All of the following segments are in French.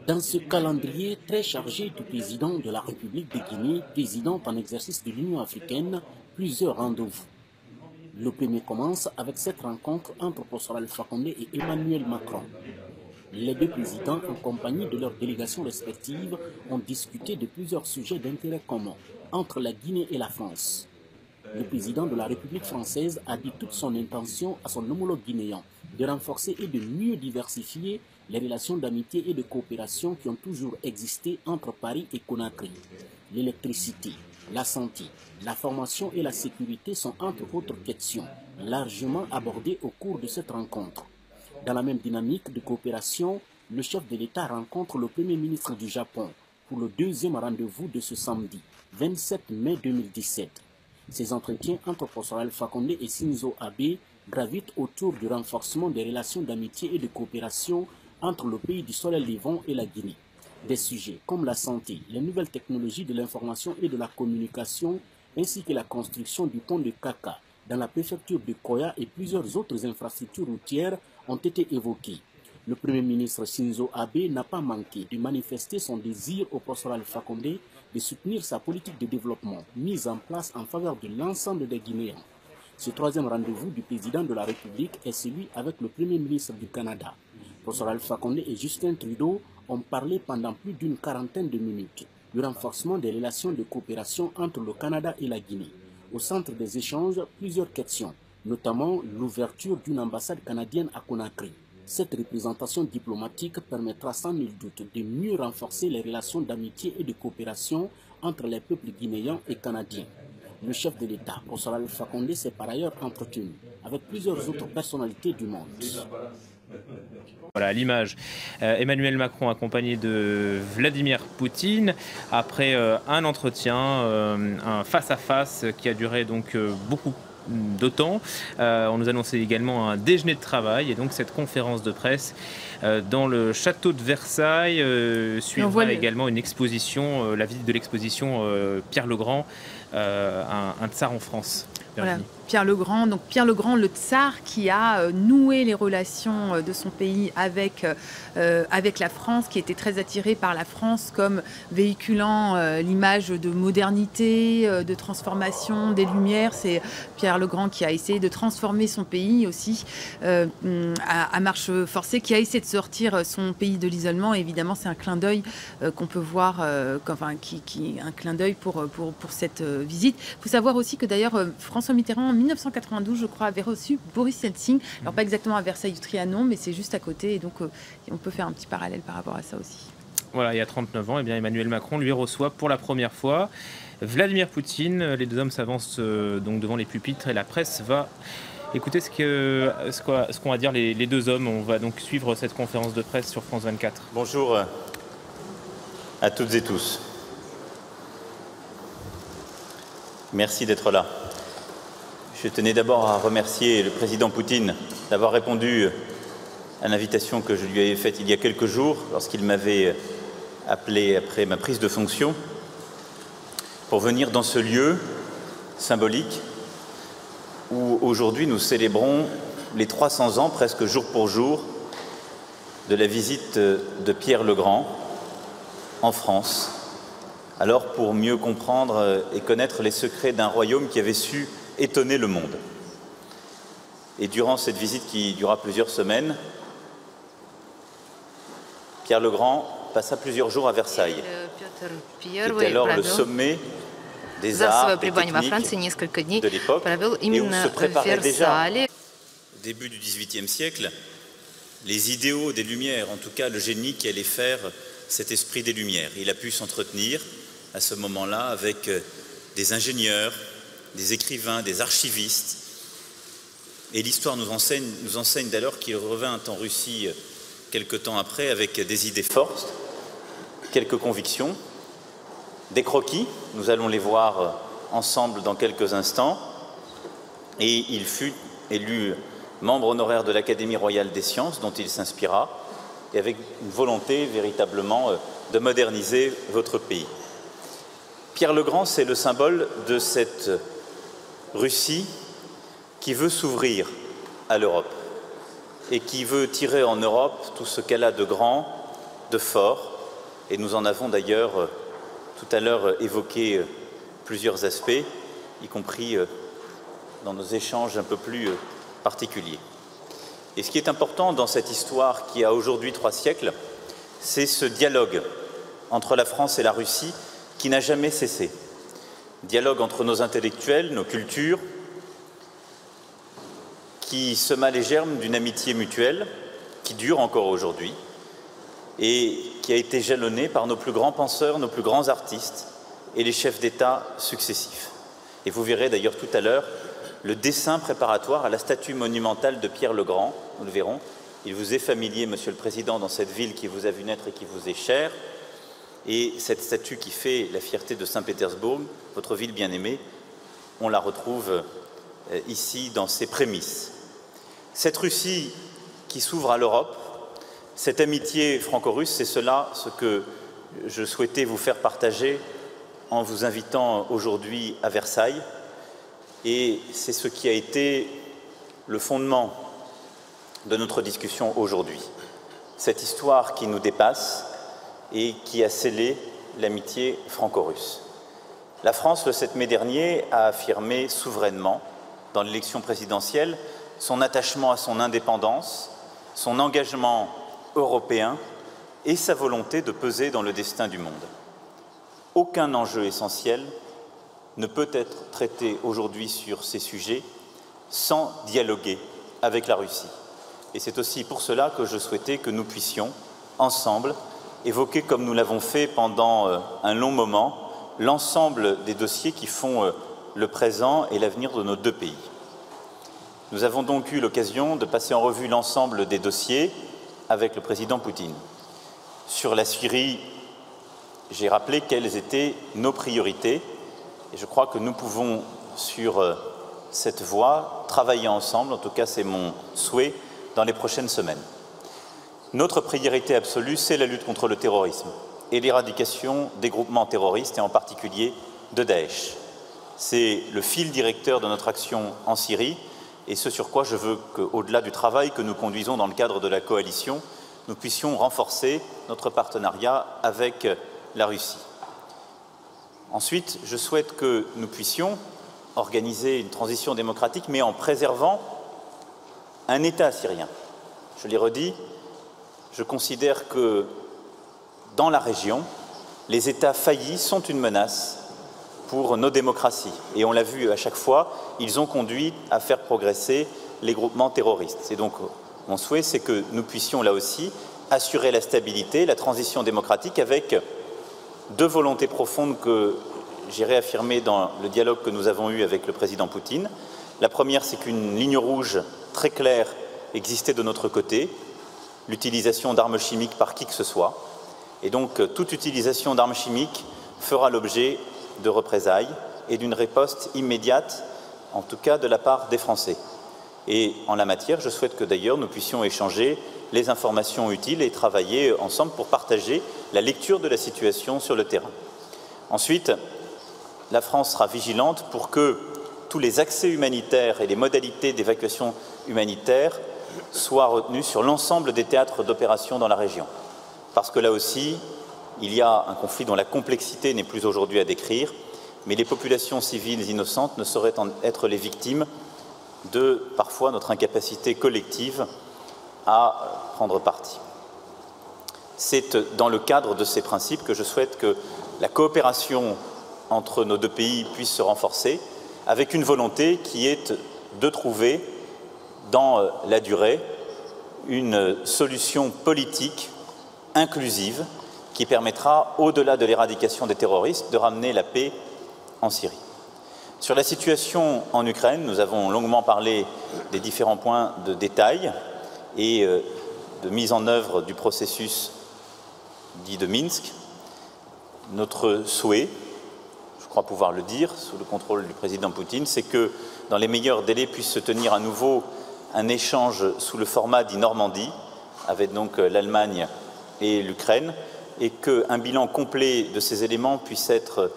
Dans ce calendrier très chargé du président de la République de Guinée, président en exercice de l'Union africaine, plusieurs rendez-vous. Le premier commence avec cette rencontre entre Professeur Alpha Condé et Emmanuel Macron. Les deux présidents, en compagnie de leurs délégations respectives, ont discuté de plusieurs sujets d'intérêt commun entre la Guinée et la France. Le président de la République française a dit toute son intention à son homologue guinéen de renforcer et de mieux diversifier les relations d'amitié et de coopération qui ont toujours existé entre Paris et Conakry. L'électricité, la santé, la formation et la sécurité sont entre autres questions largement abordées au cours de cette rencontre. Dans la même dynamique de coopération, le chef de l'État rencontre le Premier ministre du Japon pour le deuxième rendez-vous de ce samedi, 27 mai 2017. Ces entretiens entre Professeur Alpha Condé et Shinzo Abe gravitent autour du renforcement des relations d'amitié et de coopération entre le pays du soleil levant et la Guinée. Des sujets comme la santé, les nouvelles technologies de l'information et de la communication, ainsi que la construction du pont de Kaka dans la préfecture de Koya et plusieurs autres infrastructures routières ont été évoquées. Le Premier ministre Shinzo Abe n'a pas manqué de manifester son désir au professeur Alpha Condé de soutenir sa politique de développement mise en place en faveur de l'ensemble des Guinéens. Ce troisième rendez-vous du président de la République est celui avec le Premier ministre du Canada. Professeur Alpha Condé et Justin Trudeau ont parlé pendant plus d'une quarantaine de minutes du renforcement des relations de coopération entre le Canada et la Guinée. Au centre des échanges, plusieurs questions, notamment l'ouverture d'une ambassade canadienne à Conakry. Cette représentation diplomatique permettra sans nul doute de mieux renforcer les relations d'amitié et de coopération entre les peuples guinéens et canadiens. Le chef de l'État, professeur Alpha Condé, s'est par ailleurs entretenu avec plusieurs autres personnalités du monde. Voilà l'image. Emmanuel Macron accompagné de Vladimir Poutine après un entretien, un face-à-face qui a duré donc beaucoup de temps. On nous annonçait également un déjeuner de travail et donc cette conférence de presse dans le château de Versailles suivra également une exposition, la visite de l'exposition Pierre le Grand, un tsar en France. Voilà, Pierre le Grand, donc Pierre le Grand, le tsar qui a noué les relations de son pays avec la France, qui était très attiré par la France comme véhiculant l'image de modernité, de transformation des Lumières. C'est Pierre le Grand qui a essayé de transformer son pays aussi à marche forcée, qui a essayé de sortir son pays de l'isolement. Évidemment, c'est un clin d'œil qu'on peut voir, un clin d'œil pour cette visite. Il faut savoir aussi que d'ailleurs, François Mitterrand, en 1992, je crois, avait reçu Boris Yeltsin. Alors, pas exactement à Versailles du Trianon, mais c'est juste à côté. Et donc, on peut faire un petit parallèle par rapport à ça aussi. Voilà, il y a 39 ans, eh bien, Emmanuel Macron lui reçoit pour la première fois Vladimir Poutine. Les deux hommes s'avancent donc devant les pupitres et la presse va écouter ce qu'ont à dire les deux hommes. On va donc suivre cette conférence de presse sur France 24. Bonjour à toutes et tous. Merci d'être là. Je tenais d'abord à remercier le président Poutine d'avoir répondu à l'invitation que je lui avais faite il y a quelques jours lorsqu'il m'avait appelé après ma prise de fonction pour venir dans ce lieu symbolique où aujourd'hui nous célébrons les 300 ans, presque jour pour jour, de la visite de Pierre le Grand en France. Alors pour mieux comprendre et connaître les secrets d'un royaume qui avait su étonner le monde. Et durant cette visite qui dura plusieurs semaines, Pierre le Grand passa plusieurs jours à Versaï, qui était alors le sommet des arts et techniques de l'époque, et où se préparaient déjà, au début du XVIIIe siècle, les idéaux des Lumières, en tout cas le génie qui allait faire cet esprit des Lumières. Il a pu s'entretenir à ce moment-là avec des ingénieurs, des écrivains, des archivistes. Et l'histoire nous enseigne d'alors qu'il revint en Russie quelque temps après avec des idées fortes, quelques convictions, des croquis, nous allons les voir ensemble dans quelques instants, et il fut élu membre honoraire de l'Académie royale des sciences dont il s'inspira, et avec une volonté véritablement de moderniser votre pays. Pierre le Grand, c'est le symbole de cette Russie qui veut s'ouvrir à l'Europe. et qui veut tirer en Europe tout ce qu'elle a de grand, de fort, et nous en avons d'ailleurs tout à l'heure évoqué plusieurs aspects, y compris dans nos échanges un peu plus particuliers. Et ce qui est important dans cette histoire qui a aujourd'hui 3 siècles, c'est ce dialogue entre la France et la Russie qui n'a jamais cessé. Dialogue entre nos intellectuels, nos cultures, qui sema les germes d'une amitié mutuelle qui dure encore aujourd'hui et qui a été jalonnée par nos plus grands penseurs, nos plus grands artistes et les chefs d'État successifs. Et vous verrez d'ailleurs tout à l'heure le dessin préparatoire à la statue monumentale de Pierre le Grand, nous le verrons. Il vous est familier, Monsieur le Président, dans cette ville qui vous a vu naître et qui vous est chère. Et cette statue qui fait la fierté de Saint-Pétersbourg, votre ville bien-aimée, on la retrouve ici dans ses prémices. Cette Russie qui s'ouvre à l'Europe, cette amitié franco-russe, c'est cela ce que je souhaitais vous faire partager en vous invitant aujourd'hui à Versailles. Et c'est ce qui a été le fondement de notre discussion aujourd'hui. Cette histoire qui nous dépasse et qui a scellé l'amitié franco-russe. La France, le 7 mai dernier, a affirmé souverainement, dans l'élection présidentielle, son attachement à son indépendance, son engagement européen et sa volonté de peser dans le destin du monde. Aucun enjeu essentiel ne peut être traité aujourd'hui sur ces sujets sans dialoguer avec la Russie. Et c'est aussi pour cela que je souhaitais que nous puissions, ensemble, évoquer, comme nous l'avons fait pendant un long moment, l'ensemble des dossiers qui font le présent et l'avenir de nos 2 pays. Nous avons donc eu l'occasion de passer en revue l'ensemble des dossiers avec le président Poutine. Sur la Syrie, j'ai rappelé quelles étaient nos priorités et je crois que nous pouvons, sur cette voie, travailler ensemble, en tout cas c'est mon souhait, dans les prochaines semaines. Notre priorité absolue, c'est la lutte contre le terrorisme et l'éradication des groupements terroristes et en particulier de Daesh. C'est le fil directeur de notre action en Syrie et ce sur quoi je veux qu'au-delà du travail que nous conduisons dans le cadre de la coalition, nous puissions renforcer notre partenariat avec la Russie. Ensuite, je souhaite que nous puissions organiser une transition démocratique, mais en préservant un État syrien. Je l'ai redit, je considère que dans la région, les États faillis sont une menace pour nos démocraties. Et on l'a vu à chaque fois, ils ont conduit à faire progresser les groupements terroristes. Et donc, mon souhait, c'est que nous puissions là aussi assurer la stabilité, la transition démocratique avec 2 volontés profondes que j'ai réaffirmées dans le dialogue que nous avons eu avec le président Poutine. La première, c'est qu'une ligne rouge très claire existait de notre côté, l'utilisation d'armes chimiques par qui que ce soit. Et donc, toute utilisation d'armes chimiques fera l'objet de représailles et d'une riposte immédiate, en tout cas de la part des Français. Et en la matière, je souhaite que d'ailleurs nous puissions échanger les informations utiles et travailler ensemble pour partager la lecture de la situation sur le terrain. Ensuite, la France sera vigilante pour que tous les accès humanitaires et les modalités d'évacuation humanitaire soient retenus sur l'ensemble des théâtres d'opération dans la région. Parce que là aussi, il y a un conflit dont la complexité n'est plus aujourd'hui à décrire, mais les populations civiles innocentes ne sauraient être les victimes de, parfois, notre incapacité collective à prendre parti. C'est dans le cadre de ces principes que je souhaite que la coopération entre nos 2 pays puisse se renforcer, avec une volonté qui est de trouver, dans la durée, une solution politique inclusive qui permettra, au-delà de l'éradication des terroristes, de ramener la paix en Syrie. Sur la situation en Ukraine, nous avons longuement parlé des différents points de détail et de mise en œuvre du processus dit de Minsk. Notre souhait, je crois pouvoir le dire, sous le contrôle du président Poutine, c'est que dans les meilleurs délais puisse se tenir à nouveau un échange sous le format dit Normandie, avec donc l'Allemagne et l'Ukraine, et qu'un bilan complet de ces éléments puisse être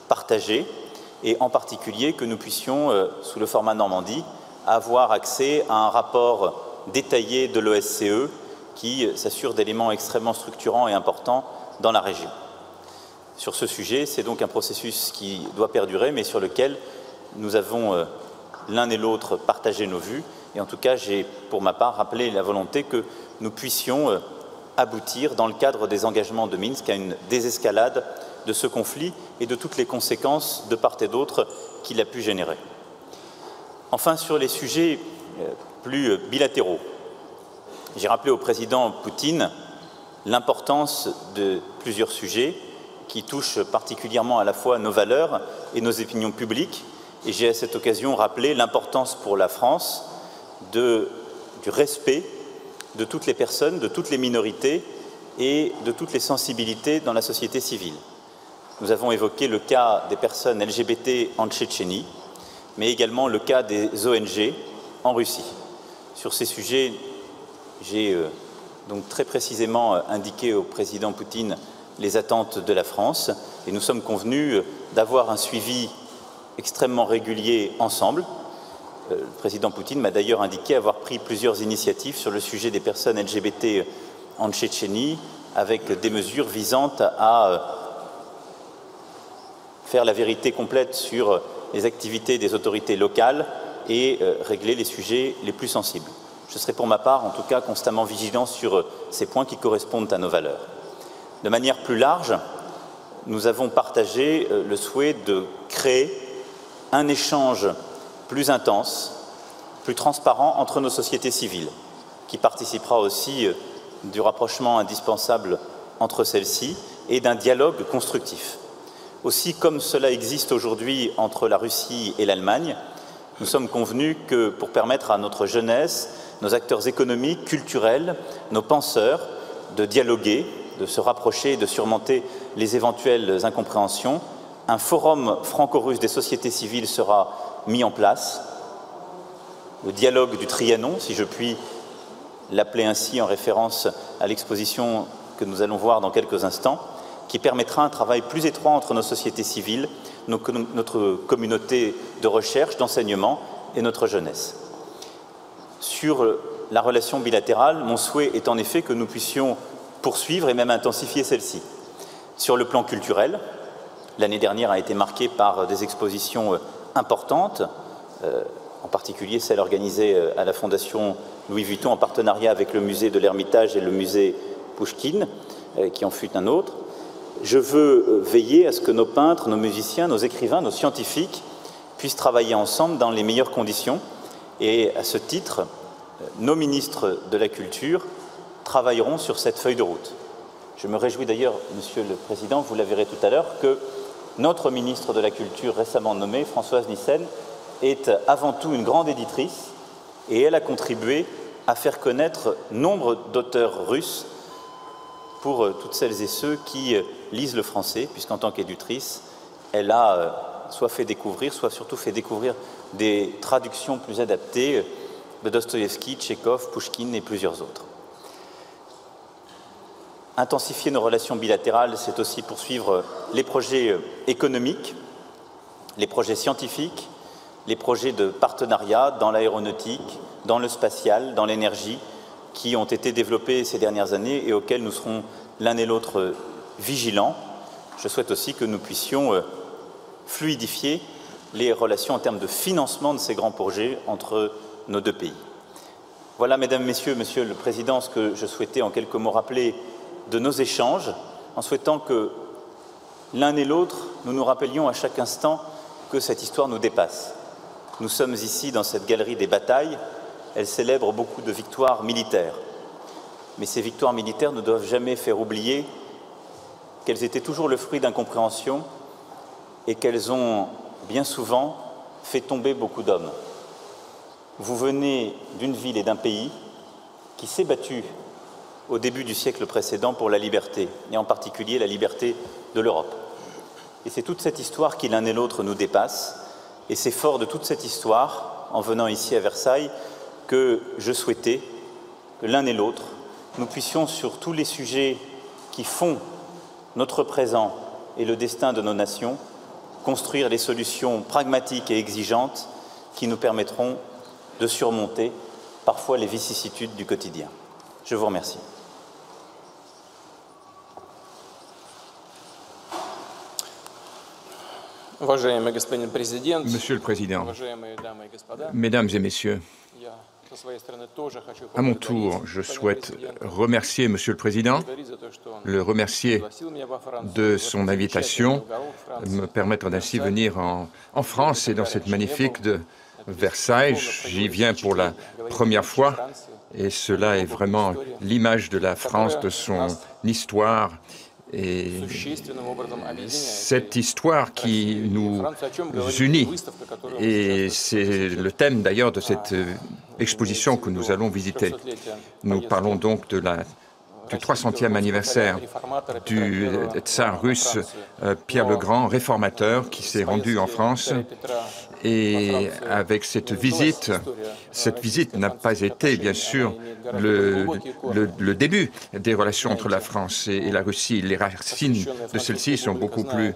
partagé, et en particulier que nous puissions, sous le format Normandie, avoir accès à un rapport détaillé de l'OSCE qui s'assure d'éléments extrêmement structurants et importants dans la région. Sur ce sujet, c'est donc un processus qui doit perdurer, mais sur lequel nous avons l'un et l'autre partagé nos vues. Et en tout cas, j'ai pour ma part rappelé la volonté que nous puissions aboutir, dans le cadre des engagements de Minsk, à une désescalade de ce conflit et de toutes les conséquences de part et d'autre qu'il a pu générer. Enfin, sur les sujets plus bilatéraux, j'ai rappelé au président Poutine l'importance de plusieurs sujets qui touchent particulièrement à la fois nos valeurs et nos opinions publiques. Et j'ai à cette occasion rappelé l'importance pour la France du respect de toutes les personnes, de toutes les minorités et de toutes les sensibilités dans la société civile. Nous avons évoqué le cas des personnes LGBT en Tchétchénie, mais également le cas des ONG en Russie. Sur ces sujets, j'ai donc très précisément indiqué au président Poutine les attentes de la France et nous sommes convenus d'avoir un suivi extrêmement régulier ensemble. Le président Poutine m'a d'ailleurs indiqué avoir pris plusieurs initiatives sur le sujet des personnes LGBT en Tchétchénie, avec des mesures visant à faire la vérité complète sur les activités des autorités locales et régler les sujets les plus sensibles. Je serai pour ma part, en tout cas, constamment vigilant sur ces points qui correspondent à nos valeurs. De manière plus large, nous avons partagé le souhait de créer un échange plus intense, plus transparent entre nos sociétés civiles, qui participera aussi du rapprochement indispensable entre celles-ci et d'un dialogue constructif. Aussi, comme cela existe aujourd'hui entre la Russie et l'Allemagne, nous sommes convenus que pour permettre à notre jeunesse, nos acteurs économiques, culturels, nos penseurs, de dialoguer, de se rapprocher et de surmonter les éventuelles incompréhensions, un forum franco-russe des sociétés civiles sera mis en place. Le dialogue du Trianon, si je puis l'appeler ainsi en référence à l'exposition que nous allons voir dans quelques instants, qui permettra un travail plus étroit entre nos sociétés civiles, notre communauté de recherche, d'enseignement et notre jeunesse. Sur la relation bilatérale, mon souhait est en effet que nous puissions poursuivre et même intensifier celle-ci. Sur le plan culturel, l'année dernière a été marquée par des expositions importantes, en particulier celle organisée à la Fondation Louis Vuitton en partenariat avec le musée de l'Ermitage et le musée Pouchkine, qui en fut un autre. Je veux veiller à ce que nos peintres, nos musiciens, nos écrivains, nos scientifiques puissent travailler ensemble dans les meilleures conditions. Et à ce titre, nos ministres de la Culture travailleront sur cette feuille de route. Je me réjouis d'ailleurs, Monsieur le Président, vous la verrez tout à l'heure, que notre ministre de la Culture récemment nommée, Françoise Nyssen, est avant tout une grande éditrice et elle a contribué à faire connaître nombre d'auteurs russes pour toutes celles et ceux qui lisent le français, puisqu'en tant qu'éditrice, elle a soit fait découvrir, soit surtout fait découvrir des traductions plus adaptées de Dostoïevski, Tchekhov, Pouchkine et plusieurs autres. Intensifier nos relations bilatérales, c'est aussi poursuivre les projets économiques, les projets scientifiques, les projets de partenariat dans l'aéronautique, dans le spatial, dans l'énergie, qui ont été développés ces dernières années et auxquels nous serons l'un et l'autre vigilants. Je souhaite aussi que nous puissions fluidifier les relations en termes de financement de ces grands projets entre nos deux pays. Voilà, Mesdames, Messieurs, Monsieur le Président, ce que je souhaitais en quelques mots rappeler de nos échanges, en souhaitant que l'un et l'autre, nous nous rappelions à chaque instant que cette histoire nous dépasse. Nous sommes ici dans cette galerie des batailles, elle célèbre beaucoup de victoires militaires. Mais ces victoires militaires ne doivent jamais faire oublier qu'elles étaient toujours le fruit d'incompréhension et qu'elles ont bien souvent fait tomber beaucoup d'hommes. Vous venez d'une ville et d'un pays qui s'est battu au début du siècle précédent pour la liberté, et en particulier la liberté de l'Europe. Et c'est toute cette histoire qui l'un et l'autre nous dépasse, et c'est fort de toute cette histoire, en venant ici à Versailles, que je souhaitais que l'un et l'autre, nous puissions sur tous les sujets qui font notre présent et le destin de nos nations, construire les solutions pragmatiques et exigeantes qui nous permettront de surmonter parfois les vicissitudes du quotidien. Je vous remercie. Monsieur le Président, Mesdames et Messieurs, à mon tour, je souhaite remercier Monsieur le Président, le remercier de son invitation, me permettre d'ainsi venir en France et dans cette magnifique de Versailles. J'y viens pour la première fois et cela est vraiment l'image de la France, de son histoire. Et cette histoire qui nous unit, et c'est le thème d'ailleurs de cette exposition que nous allons visiter. Nous parlons donc du 300e anniversaire du tsar russe Pierre le Grand, réformateur, qui s'est rendu en France. Et avec cette visite n'a pas été, bien sûr, le début des relations entre la France et la Russie. Les racines de celles-ci sont beaucoup plus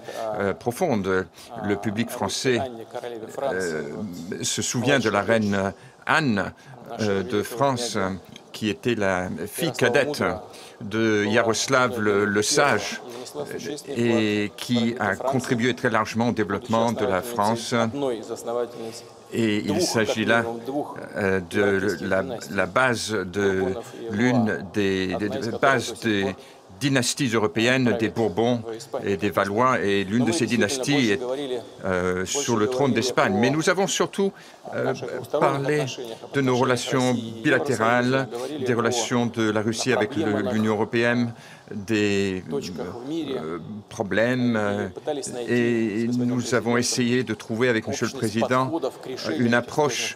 profondes. Le public français se souvient de la reine Anne de France, qui était la fille cadette de Yaroslav le Sage et qui a contribué très largement au développement de la France. Et il s'agit là de la base de l'une des bases des dynasties européennes, des Bourbons et des Valois, et l'une de ces dynasties est sur le trône d'Espagne. Mais nous avons surtout parlé de nos relations bilatérales, des relations de la Russie avec l'Union européenne, des problèmes, et nous avons essayé de trouver avec Monsieur le Président une approche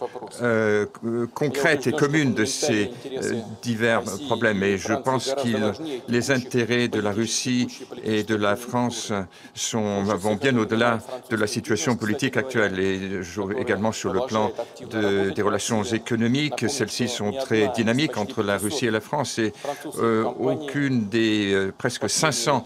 concrète et commune de ces divers problèmes. Et je pense que les intérêts de la Russie et de la France vont bien au-delà de la situation politique actuelle, et également sur le plan des relations économiques. Celles-ci sont très dynamiques entre la Russie et la France, et aucune des presque 500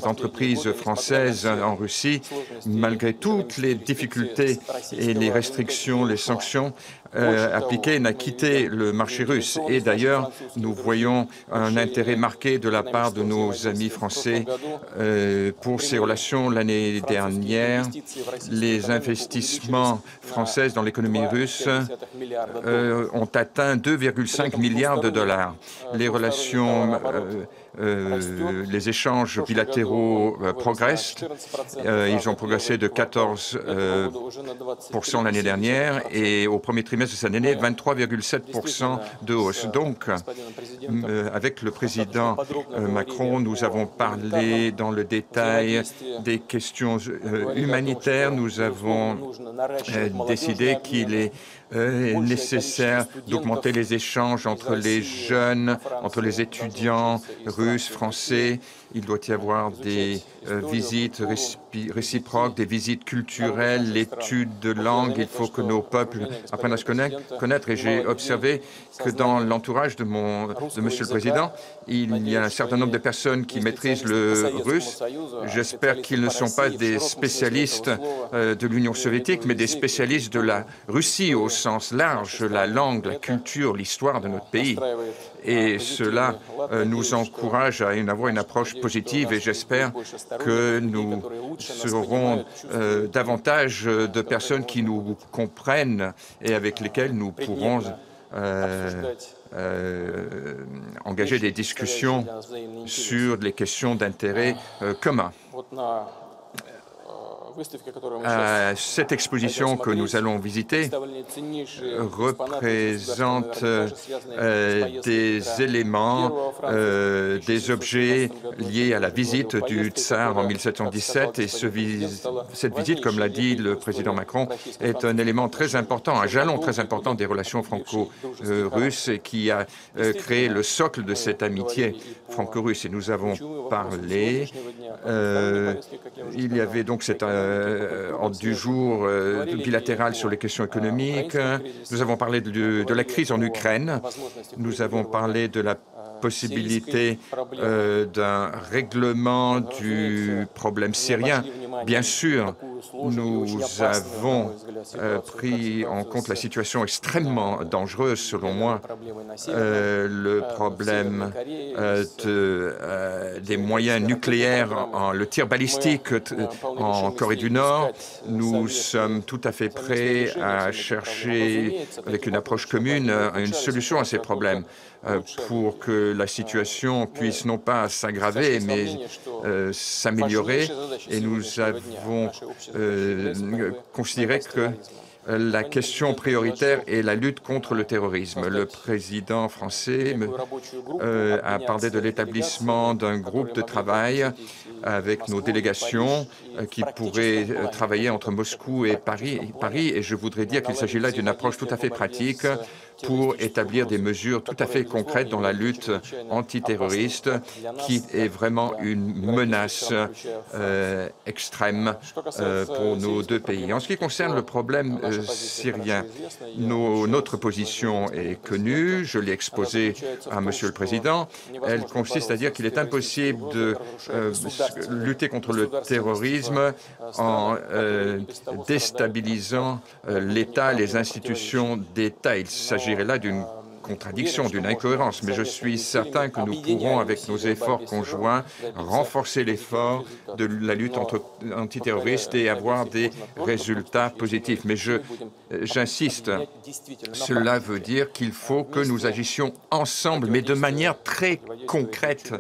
entreprises françaises en Russie, malgré toutes les difficultés et les restrictions, les sanctions appliquées, n'a quitté le marché russe. Et d'ailleurs, nous voyons un intérêt marqué de la part de nos amis français pour ces relations. L'année dernière, les investissements français dans l'économie russe ont atteint 2,5 milliards de dollars. Les relations les échanges bilatéraux progressent. Ils ont progressé de 14% l'année dernière et au premier trimestre de cette année, 23,7% de hausse. Donc, avec le président Macron, nous avons parlé dans le détail des questions humanitaires. Nous avons décidé qu'il est nécessaire d'augmenter les échanges entre les jeunes, entre les étudiants russes, français. Il doit y avoir des visites réciproques, des visites culturelles, l'étude de langue. Il faut que nos peuples apprennent à se connaître. Et j'ai observé que dans l'entourage de Monsieur le Président, il y a un certain nombre de personnes qui maîtrisent le russe. J'espère qu'ils ne sont pas des spécialistes de l'Union soviétique, mais des spécialistes de la Russie au sens large, la langue, la culture, l'histoire de notre pays. Et cela nous encourage à avoir une approche positive, et j'espère que nous serons davantage de personnes qui nous comprennent et avec lesquelles nous pourrons engager des discussions sur les questions d'intérêt commun. Cette exposition que nous allons visiter représente des éléments, des objets liés à la visite du tsar en 1717. Et cette visite, comme l'a dit le président Macron, est un élément très important, un jalon très important des relations franco-russes et qui a créé le socle de cette amitié franco-russe. Et nous avons parlé, il y avait donc cette ordre du jour bilatéral sur les questions économiques. Nous avons parlé de la crise en Ukraine. Nous avons parlé de la possibilité d'un règlement du problème syrien. Bien sûr, nous avons pris en compte la situation extrêmement dangereuse, selon moi, le problème des moyens nucléaires, le tir balistique en Corée du Nord. Nous sommes tout à fait prêts à chercher, avec une approche commune, une solution à ces problèmes pour que la situation puisse non pas s'aggraver, mais s'améliorer. Et nous avons considéré que la question prioritaire est la lutte contre le terrorisme. Le président français a parlé de l'établissement d'un groupe de travail avec nos délégations qui pourraient travailler entre Moscou et Paris. Et je voudrais dire qu'il s'agit là d'une approche tout à fait pratique pour établir des mesures tout à fait concrètes dans la lutte antiterroriste, qui est vraiment une menace extrême pour nos deux pays. En ce qui concerne le problème syrien, notre position est connue, je l'ai exposée à Monsieur le Président. Elle consiste à dire qu'il est impossible de lutter contre le terrorisme en déstabilisant l'État, les institutions d'État. Il s'agirait là d'une contradiction, d'une incohérence, mais je suis certain que nous pourrons, avec nos efforts conjoints, renforcer l'effort de la lutte antiterroriste et avoir des résultats positifs. Mais j'insiste, cela veut dire qu'il faut que nous agissions ensemble, mais de manière très concrète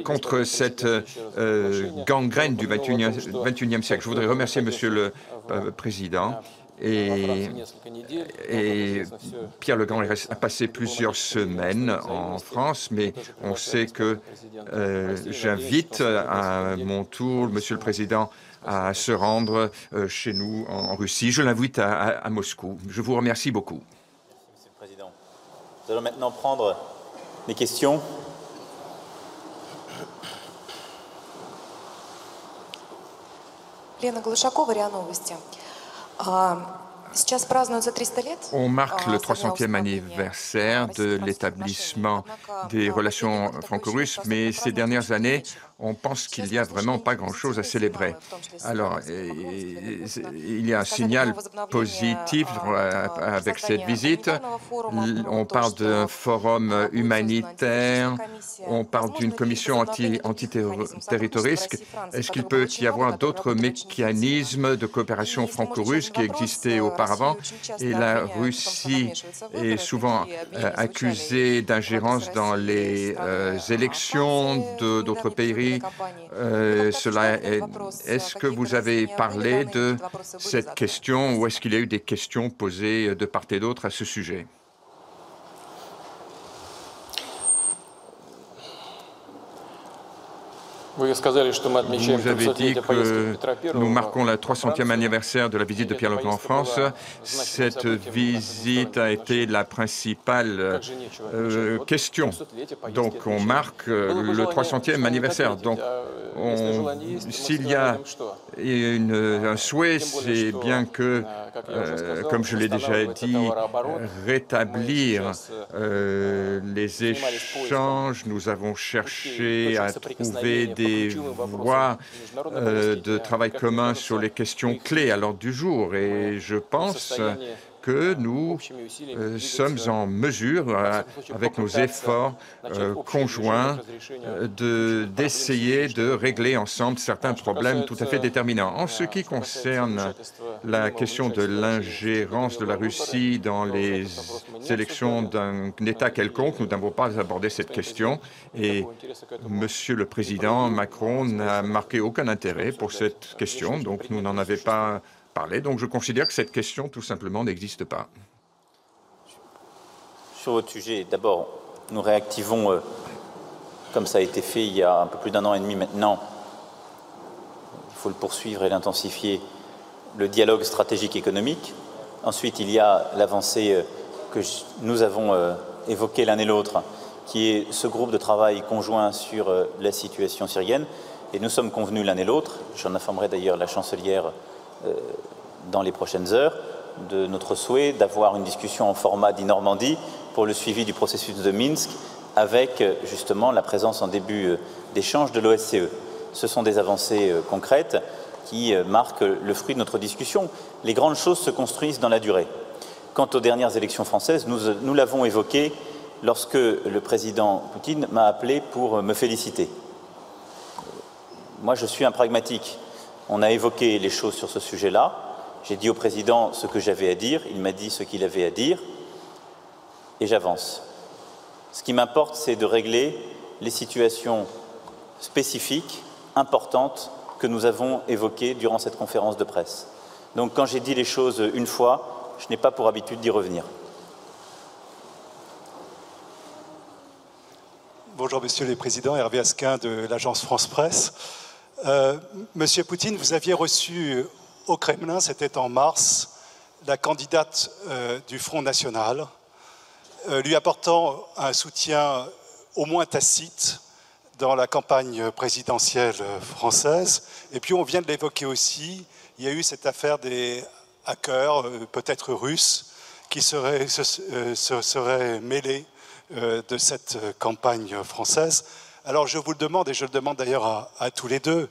contre cette gangrène du XXIe siècle. Je voudrais remercier Monsieur le Président. Et Pierre Legrand a passé plusieurs semaines en France, mais on sait que j'invite à mon tour Monsieur le Président à se rendre chez nous en Russie. Je l'invite à Moscou. Je vous remercie beaucoup. Monsieur le Président, nous allons maintenant prendre les questions. Лена Глушакова, РИА Новости. On marque le 300e anniversaire de l'établissement des relations franco-russes, mais ces dernières années, on pense qu'il n'y a vraiment pas grand-chose à célébrer. Alors, il y a un signal positif avec cette visite. On parle d'un forum humanitaire, on parle d'une commission antiterroriste. Est-ce qu'il peut y avoir d'autres mécanismes de coopération franco-russe qui existaient auparavant? Et la Russie est souvent accusée d'ingérence dans les élections d'autres pays. Est-ce que vous avez parlé de cette question ou est-ce qu'il y a eu des questions posées de part et d'autre à ce sujet? Vous avez dit que nous marquons le 300e anniversaire de la visite de Pierre Legrand en France. Cette visite a été la principale question. Donc on marque le 300e anniversaire. Donc s'il y a un souhait, c'est bien que, comme je l'ai déjà dit, rétablir les échanges. Nous avons cherché à trouver des voies de travail commun sur les questions clés à l'ordre du jour. Et je pense que nous sommes en mesure, avec nos efforts conjoints, d'essayer de régler ensemble certains problèmes tout à fait déterminants. En ce qui concerne la question de l'ingérence de la Russie dans les élections d'un État quelconque, nous n'avons pas abordé cette question et Monsieur le Président Macron n'a marqué aucun intérêt pour cette question, donc nous n'en avons pas parlé. Donc je considère que cette question, tout simplement, n'existe pas. Sur votre sujet, d'abord, nous réactivons, comme ça a été fait il y a un peu plus d'1 an et demi maintenant, il faut le poursuivre et l'intensifier, le dialogue stratégique économique. Ensuite, il y a l'avancée que nous avons évoquée l'un et l'autre, qui est ce groupe de travail conjoint sur la situation syrienne. Et nous sommes convenus l'un et l'autre, j'en informerai d'ailleurs la chancelière dans les prochaines heures, de notre souhait d'avoir une discussion en format dit Normandie pour le suivi du processus de Minsk avec justement la présence en début d'échange de l'OSCE. ce sont des avancées concrètes qui marquent le fruit de notre discussion. Les grandes choses se construisent dans la durée. Quant aux dernières élections françaises, nous l'avons évoqué lorsque le président Poutine m'a appelé pour me féliciter. Moi, je suis un pragmatique. On a évoqué les choses sur ce sujet-là. J'ai dit au président ce que j'avais à dire, il m'a dit ce qu'il avait à dire, et j'avance. Ce qui m'importe, c'est de régler les situations spécifiques, importantes, que nous avons évoquées durant cette conférence de presse. Donc, quand j'ai dit les choses une fois, je n'ai pas pour habitude d'y revenir. Bonjour, Monsieur le Président, Hervé Asquin de l'agence France Presse. Monsieur Poutine, vous aviez reçu au Kremlin, c'était en mars, la candidate du Front National, lui apportant un soutien au moins tacite dans la campagne présidentielle française. Et puis on vient de l'évoquer aussi, il y a eu cette affaire des hackers, peut-être russes, qui se seraient mêlés de cette campagne française. Alors je vous le demande, et je le demande d'ailleurs à tous les deux,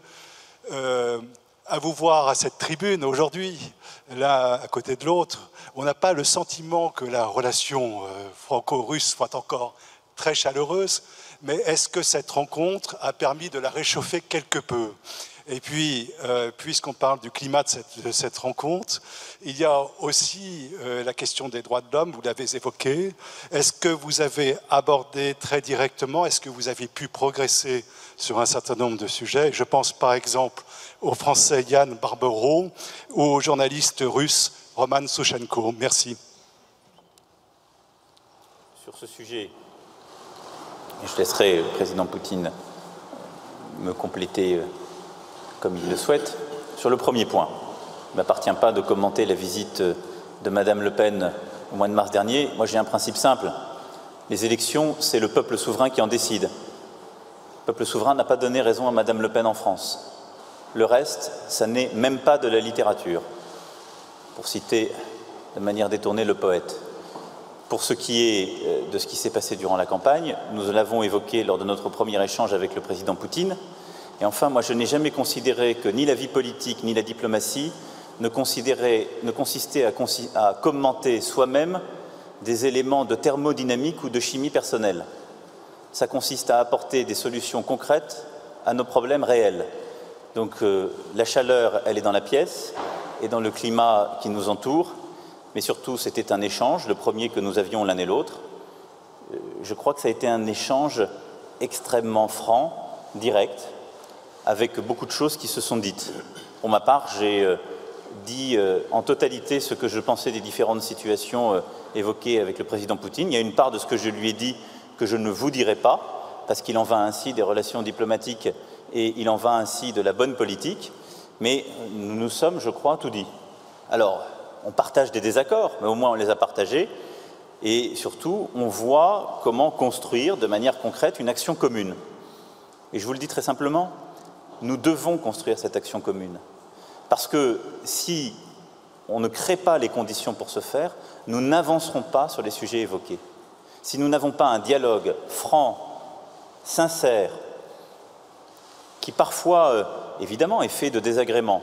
à vous voir à cette tribune aujourd'hui, l'un à côté de l'autre, on n'a pas le sentiment que la relation franco-russe soit encore très chaleureuse, mais est-ce que cette rencontre a permis de la réchauffer quelque peu? Et puis, puisqu'on parle du climat de cette rencontre, il y a aussi la question des droits de l'homme, vous l'avez évoqué. Est-ce que vous avez abordé très directement, est-ce que vous avez pu progresser sur un certain nombre de sujets? Je pense par exemple au Français Yann Barbero ou au journaliste russe Roman Souchenko. Merci. Sur ce sujet, et je laisserai le président Poutine me compléter comme il le souhaite. Sur le premier point, il ne m'appartient pas de commenter la visite de Madame Le Pen au mois de mars dernier. Moi, j'ai un principe simple. Les élections, c'est le peuple souverain qui en décide. Le peuple souverain n'a pas donné raison à Madame Le Pen en France. Le reste, ça n'est même pas de la littérature, pour citer de manière détournée le poète. Pour ce qui est de ce qui s'est passé durant la campagne, nous l'avons évoqué lors de notre premier échange avec le président Poutine. Et enfin, moi, je n'ai jamais considéré que ni la vie politique ni la diplomatie ne consistaient à commenter soi-même des éléments de thermodynamique ou de chimie personnelle. Ça consiste à apporter des solutions concrètes à nos problèmes réels. Donc la chaleur, elle est dans la pièce et dans le climat qui nous entoure, mais surtout c'était un échange, le premier que nous avions l'un et l'autre. Je crois que ça a été un échange extrêmement franc, direct, avec beaucoup de choses qui se sont dites. Pour ma part, j'ai dit en totalité ce que je pensais des différentes situations évoquées avec le président Poutine. Il y a une part de ce que je lui ai dit que je ne vous dirai pas, parce qu'il en va ainsi des relations diplomatiques et il en va ainsi de la bonne politique, mais nous nous sommes, je crois, tout dit. Alors, on partage des désaccords, mais au moins on les a partagés, et surtout, on voit comment construire de manière concrète une action commune. Et je vous le dis très simplement, nous devons construire cette action commune. Parce que si on ne crée pas les conditions pour ce faire, nous n'avancerons pas sur les sujets évoqués. Si nous n'avons pas un dialogue franc, sincère, qui parfois, évidemment, est fait de désagréments,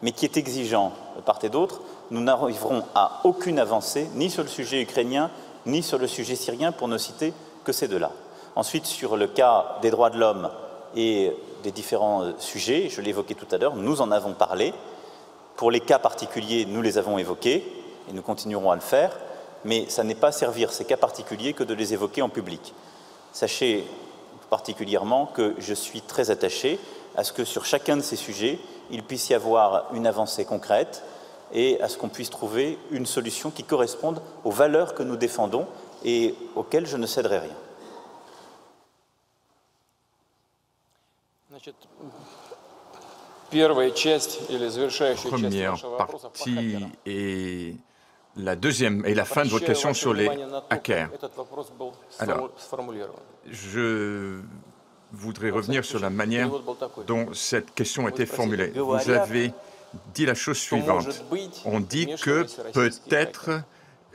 mais qui est exigeant de part et d'autre, nous n'arriverons à aucune avancée, ni sur le sujet ukrainien, ni sur le sujet syrien, pour ne citer que ces deux-là. Ensuite, sur le cas des droits de l'homme et des différents sujets, je l'ai évoqué tout à l'heure, nous en avons parlé. Pour les cas particuliers, nous les avons évoqués et nous continuerons à le faire, mais ça n'est pas servir ces cas particuliers que de les évoquer en public. Sachez particulièrement que je suis très attaché à ce que sur chacun de ces sujets, il puisse y avoir une avancée concrète et à ce qu'on puisse trouver une solution qui corresponde aux valeurs que nous défendons et auxquelles je ne céderai rien. Première partie et la deuxième et la fin de votre question sur les hackers. Alors, je voudrais revenir sur la manière dont cette question a été formulée. Vous avez dit la chose suivante. On dit que peut-être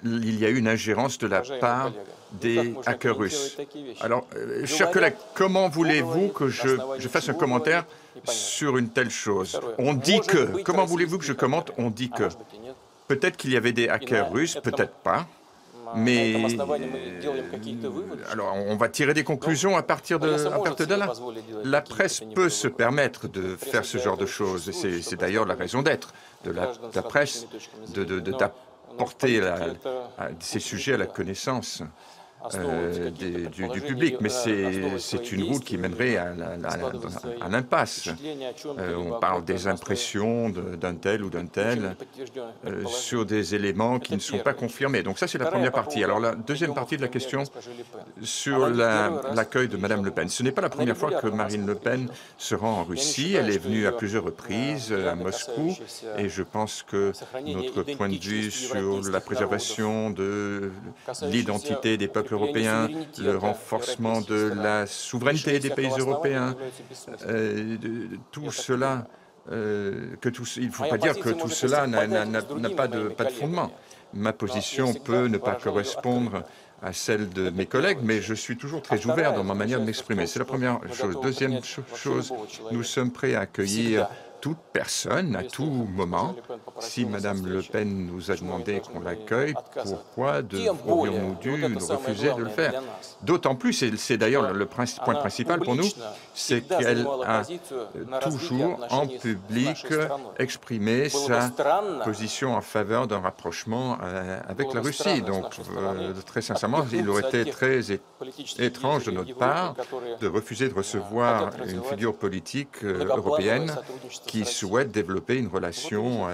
il y a eu une ingérence de la part des hackers russes. Alors, chers collègues, comment voulez-vous que je fasse un commentaire sur une telle chose? On dit que. Comment voulez-vous que je commente? On dit que. Peut-être qu'il y avait des hackers russes, peut-être pas. Mais alors, on va tirer des conclusions à partir de là. La presse peut se permettre de faire ce genre de choses. C'est d'ailleurs la raison d'être de la presse, d'apporter ces sujets à la connaissance du public, mais c'est une route qui mènerait à l'impasse. On parle des impressions d'un tel ou d'un tel sur des éléments qui ne sont pas confirmés. Donc ça, c'est la première partie. Alors la deuxième partie de la question sur l'accueil de Mme Le Pen. Ce n'est pas la première fois que Marine Le Pen se rend en Russie. Elle est venue à plusieurs reprises à Moscou, et je pense que notre point de vue sur la préservation de l'identité des peuples européens, le renforcement de la souveraineté des pays européens, tout cela, il ne faut pas dire que tout cela n'a pas de fondement. Ma position peut ne pas correspondre à celle de mes collègues, mais je suis toujours très ouvert dans ma manière de m'exprimer. C'est la première chose. Deuxième chose, nous sommes prêts à accueillir toute personne, à tout moment. Si Mme Le Pen nous a demandé qu'on l'accueille, pourquoi aurions-nous dû refuser de le faire? D'autant plus, et c'est d'ailleurs le point principal pour nous, c'est qu'elle a toujours en public exprimé sa position en faveur d'un rapprochement avec la Russie. Donc, très sincèrement, il aurait été très étrange de notre part de refuser de recevoir une figure politique européenne qui souhaite développer une relation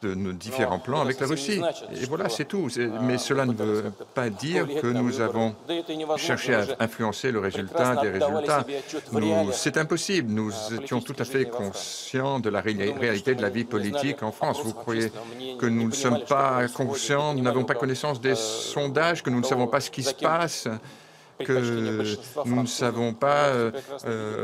de nos différents plans avec la Russie. Et voilà, c'est tout. Mais cela ne veut pas dire que nous avons cherché à influencer le résultat des résultats. C'est impossible. Nous étions tout à fait conscients de la réalité de la vie politique en France. Vous croyez que nous ne sommes pas conscients, nous n'avons pas connaissance des sondages, que nous ne savons pas ce qui se passe, que nous ne savons pas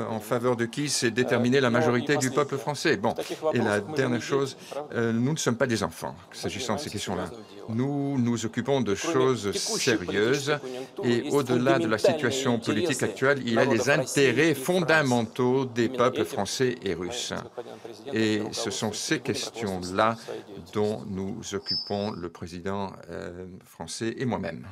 en faveur de qui s'est déterminée la majorité du peuple français. Bon, et la dernière chose, nous ne sommes pas des enfants, s'agissant de ces questions-là. Nous nous occupons de choses sérieuses, et au-delà de la situation politique actuelle, il y a les intérêts fondamentaux des peuples français et russes. Et ce sont ces questions-là dont nous occupons le président français et moi-même.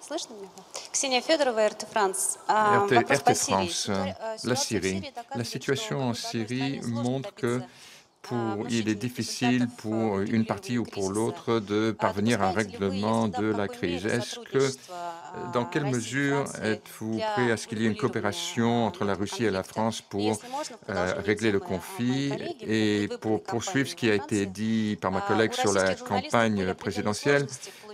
RT France, la Syrie. La situation en Syrie montre que il est difficile pour une partie ou pour l'autre de parvenir à un règlement de la crise. Dans quelle mesure êtes-vous prêt à ce qu'il y ait une coopération entre la Russie et la France pour régler le conflit et pour poursuivre ce qui a été dit par ma collègue sur la campagne présidentielle?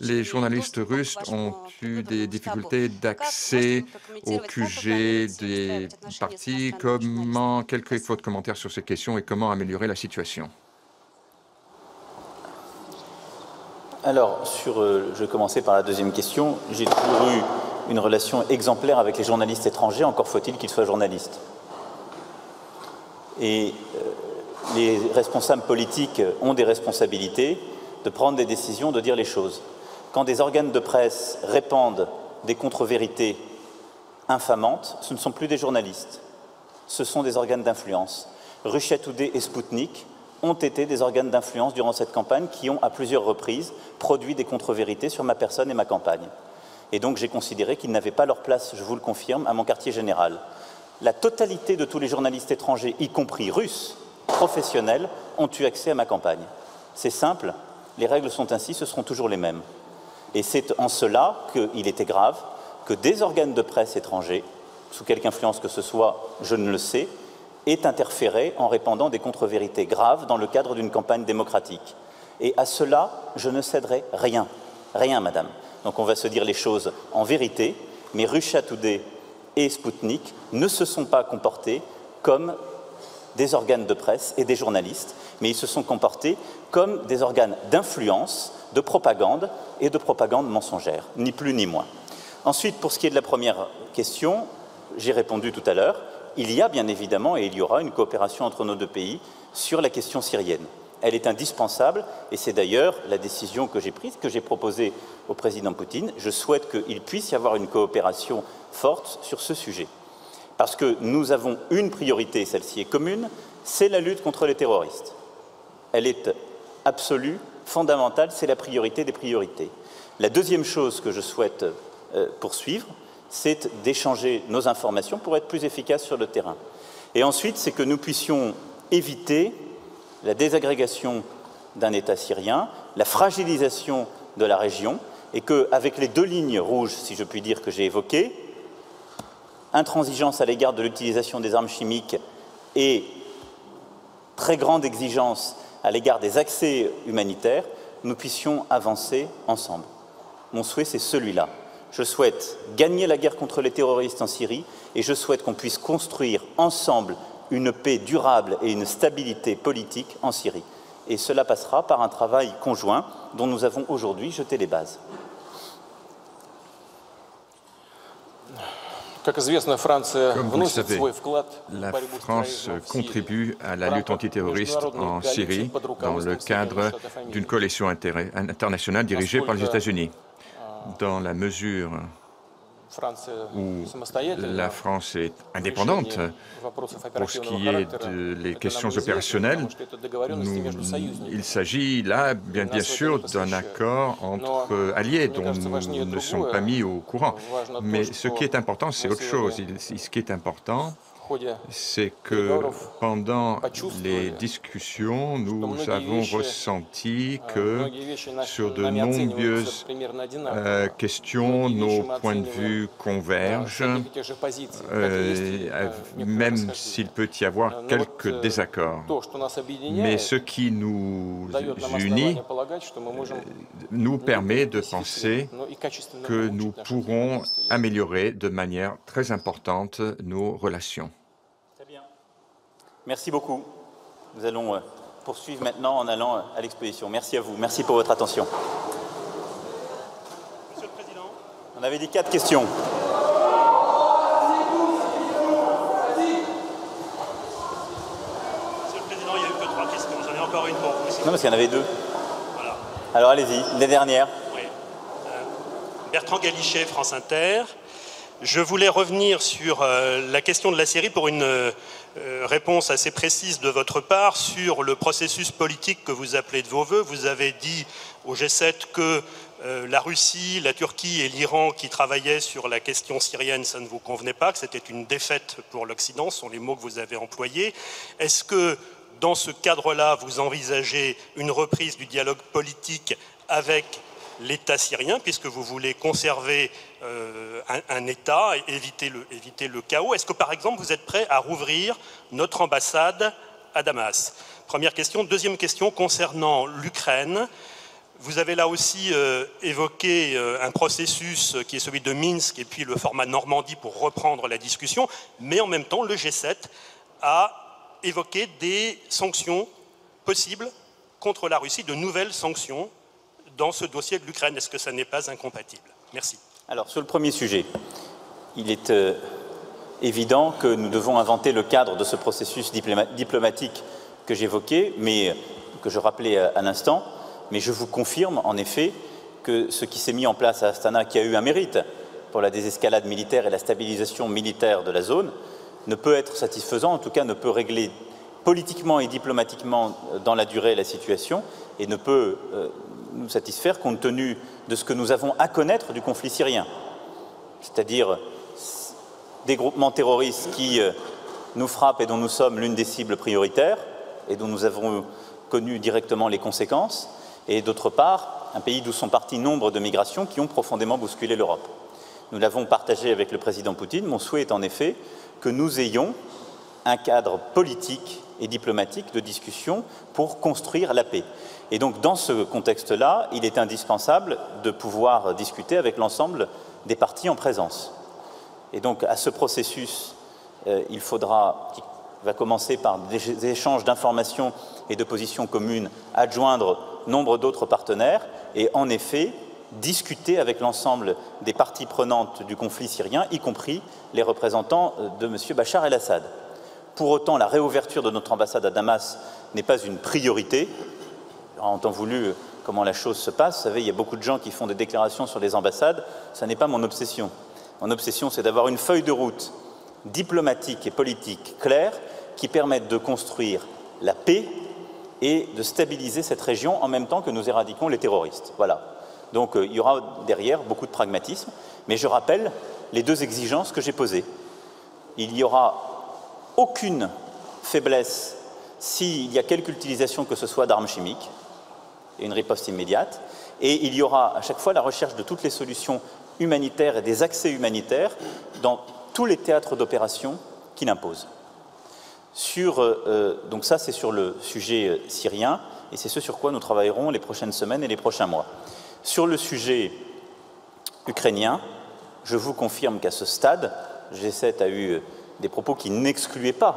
Les journalistes russes ont eu des difficultés d'accès au QG des partis. Quels votre commentaire sur ces questions et comment améliorer la situation? Alors, je vais commencer par la deuxième question. J'ai toujours eu une relation exemplaire avec les journalistes étrangers, encore faut-il qu'ils soient journalistes. Et les responsables politiques ont des responsabilités de prendre des décisions, de dire les choses. Quand des organes de presse répandent des contre-vérités infamantes, ce ne sont plus des journalistes, ce sont des organes d'influence. Russia Today et Sputnik ont été des organes d'influence durant cette campagne qui ont, à plusieurs reprises, produit des contre-vérités sur ma personne et ma campagne. Et donc j'ai considéré qu'ils n'avaient pas leur place, je vous le confirme, à mon quartier général. La totalité de tous les journalistes étrangers, y compris russes, professionnels, ont eu accès à ma campagne. C'est simple, les règles sont ainsi, ce seront toujours les mêmes. Et c'est en cela qu'il était grave que des organes de presse étrangers, sous quelque influence que ce soit, je ne le sais, aient interféré en répandant des contre-vérités graves dans le cadre d'une campagne démocratique. Et à cela, je ne céderai rien. Rien, madame. Donc on va se dire les choses en vérité, mais Russia Today et Sputnik ne se sont pas comportés comme des organes de presse et des journalistes, mais ils se sont comportés comme des organes d'influence, de propagande et de propagande mensongère, ni plus ni moins. Ensuite, pour ce qui est de la première question, j'ai répondu tout à l'heure, il y a bien évidemment et il y aura une coopération entre nos deux pays sur la question syrienne. Elle est indispensable et c'est d'ailleurs la décision que j'ai prise, que j'ai proposée au président Poutine. Je souhaite qu'il puisse y avoir une coopération forte sur ce sujet. Parce que nous avons une priorité, celle-ci est commune, c'est la lutte contre les terroristes. Elle est absolue, fondamentale, c'est la priorité des priorités. La deuxième chose que je souhaite poursuivre, c'est d'échanger nos informations pour être plus efficaces sur le terrain. Et ensuite, c'est que nous puissions éviter la désagrégation d'un État syrien, la fragilisation de la région, et qu'avec les deux lignes rouges, si je puis dire, que j'ai évoquées, intransigeance à l'égard de l'utilisation des armes chimiques et très grande exigence à l'égard des accès humanitaires, nous puissions avancer ensemble. Mon souhait, c'est celui-là. Je souhaite gagner la guerre contre les terroristes en Syrie et je souhaite qu'on puisse construire ensemble une paix durable et une stabilité politique en Syrie. Et cela passera par un travail conjoint dont nous avons aujourd'hui jeté les bases. Comme vous le savez, la France contribue à la lutte antiterroriste en Syrie dans le cadre d'une coalition internationale dirigée par les États-Unis. Dans la mesure où la France est indépendante pour ce qui est des questions opérationnelles, il s'agit là, bien sûr, d'un accord entre alliés dont nous ne sommes pas mis au courant. Mais ce qui est important, c'est autre chose. Ce qui est important, c'est que pendant les discussions, nous avons ressenti que sur de nombreuses questions, nos points de vue convergent, même s'il peut y avoir quelques désaccords. Mais ce qui nous unit nous permet de penser que nous pourrons améliorer de manière très importante nos relations. Merci beaucoup. Nous allons poursuivre maintenant en allant à l'exposition. Merci à vous. Merci pour votre attention. Monsieur le Président. On avait dit 4 questions. Monsieur le Président, il n'y a eu que 3 questions. J'en ai encore une pour vous. Non, parce qu'il y en avait 2. Voilà. Alors allez-y, les dernières. Oui. Bertrand Galichet, France Inter. Je voulais revenir sur la question de la Syrie pour une réponse assez précise de votre part sur le processus politique que vous appelez de vos voeux. Vous avez dit au G7 que la Russie, la Turquie et l'Iran qui travaillaient sur la question syrienne, ça ne vous convenait pas, que c'était une défaite pour l'Occident, ce sont les mots que vous avez employés. Est-ce que dans ce cadre-là, vous envisagez une reprise du dialogue politique avec l'État syrien, puisque vous voulez conserver un État et éviter le chaos? Est-ce que, par exemple, vous êtes prêt à rouvrir notre ambassade à Damas? Première question. Deuxième question concernant l'Ukraine. Vous avez là aussi évoqué un processus qui est celui de Minsk et puis le format Normandie pour reprendre la discussion, mais en même temps, le G7 a évoqué des sanctions possibles contre la Russie, de nouvelles sanctions dans ce dossier de l'Ukraine. Est-ce que ça n'est pas incompatible? Merci. Alors, sur le premier sujet, il est évident que nous devons inventer le cadre de ce processus diplomatique que j'évoquais, mais que je rappelais à l'instant. Mais je vous confirme, en effet, que ce qui s'est mis en place à Astana, qui a eu un mérite pour la désescalade militaire et la stabilisation militaire de la zone, ne peut être satisfaisant, en tout cas ne peut régler politiquement et diplomatiquement dans la durée la situation, et ne peut nous satisfaire compte tenu de ce que nous avons à connaître du conflit syrien, c'est-à-dire des groupements terroristes qui nous frappent et dont nous sommes l'une des cibles prioritaires et dont nous avons connu directement les conséquences, et d'autre part, un pays d'où sont partis nombre de migrations qui ont profondément bousculé l'Europe. Nous l'avons partagé avec le président Poutine. Mon souhait est en effet que nous ayons un cadre politique et diplomatique de discussion pour construire la paix. Et donc, dans ce contexte-là, il est indispensable de pouvoir discuter avec l'ensemble des partis en présence. Et donc, à ce processus, il faudra, qui va commencer par des échanges d'informations et de positions communes, adjoindre nombre d'autres partenaires et, en effet, discuter avec l'ensemble des parties prenantes du conflit syrien, y compris les représentants de M. Bachar el-Assad. Pour autant, la réouverture de notre ambassade à Damas n'est pas une priorité. En temps voulu, comment la chose se passe, vous savez, il y a beaucoup de gens qui font des déclarations sur les ambassades, ça n'est pas mon obsession. Mon obsession, c'est d'avoir une feuille de route diplomatique et politique claire qui permette de construire la paix et de stabiliser cette région en même temps que nous éradiquons les terroristes. Voilà. Donc il y aura derrière beaucoup de pragmatisme, mais je rappelle les deux exigences que j'ai posées. Il n'y aura aucune faiblesse s'il y a quelque utilisation que ce soit d'armes chimiques, et une riposte immédiate, et il y aura à chaque fois la recherche de toutes les solutions humanitaires et des accès humanitaires dans tous les théâtres d'opération qu'il impose. Donc ça, c'est sur le sujet syrien, et c'est ce sur quoi nous travaillerons les prochaines semaines et les prochains mois. Sur le sujet ukrainien, je vous confirme qu'à ce stade, G7 a eu des propos qui n'excluaient pas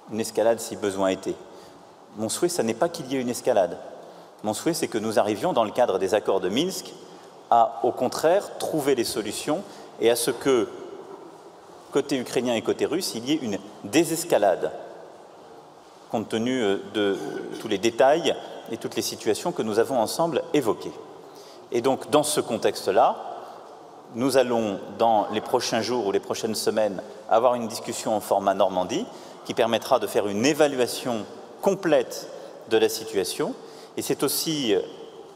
une escalade si besoin était. Mon souhait, ce n'est pas qu'il y ait une escalade. Mon souhait, c'est que nous arrivions, dans le cadre des accords de Minsk, à, au contraire, trouver les solutions et à ce que, côté ukrainien et côté russe, il y ait une désescalade, compte tenu de tous les détails et toutes les situations que nous avons ensemble évoquées. Et donc, dans ce contexte-là, nous allons, dans les prochains jours ou les prochaines semaines, avoir une discussion en format Normandie qui permettra de faire une évaluation complète de la situation. Et c'est aussi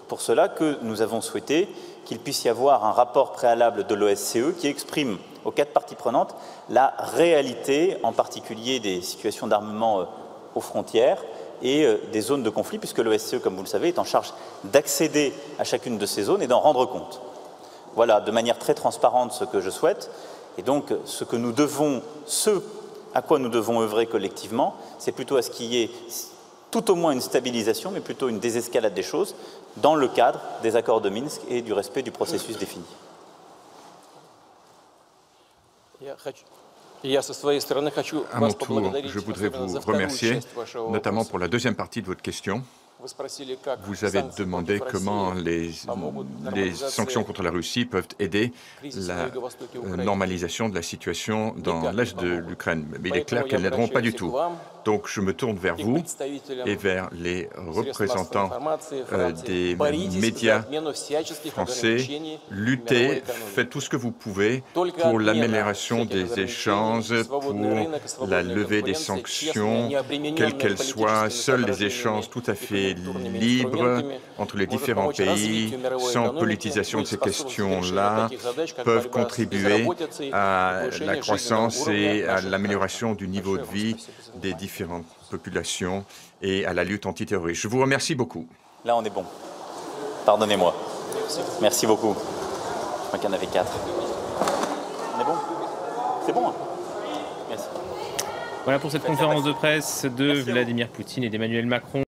pour cela que nous avons souhaité qu'il puisse y avoir un rapport préalable de l'OSCE qui exprime aux 4 parties prenantes la réalité, en particulier des situations d'armement aux frontières et des zones de conflit, puisque l'OSCE, comme vous le savez, est en charge d'accéder à chacune de ces zones et d'en rendre compte. Voilà, de manière très transparente, ce que je souhaite. Et donc, ce à quoi nous devons œuvrer collectivement, c'est plutôt à ce qu'il y ait tout au moins une stabilisation, mais plutôt une désescalade des choses, dans le cadre des accords de Minsk et du respect du processus défini. À mon tour, je voudrais vous remercier, notamment pour la deuxième partie de votre question. Vous avez demandé comment les sanctions contre la Russie peuvent aider la normalisation de la situation dans l'est de l'Ukraine. Mais il est clair qu'elles n'aideront pas du tout. Donc je me tourne vers vous et vers les représentants des médias français. Luttez, faites tout ce que vous pouvez pour l'amélioration des échanges, pour la levée des sanctions, quelles qu'elles soient. Seuls les échanges tout à fait libres entre les différents pays, sans politisation de ces questions-là, peuvent contribuer à la croissance et à l'amélioration du niveau de vie des différentes populations et à la lutte antiterroriste. Je vous remercie beaucoup. Là, on est bon. Pardonnez-moi. Merci beaucoup. Je crois qu'il y en avait 4. On est bon? C'est bon, hein? Merci. Voilà pour cette conférence de presse de Vladimir Poutine et d'Emmanuel Macron.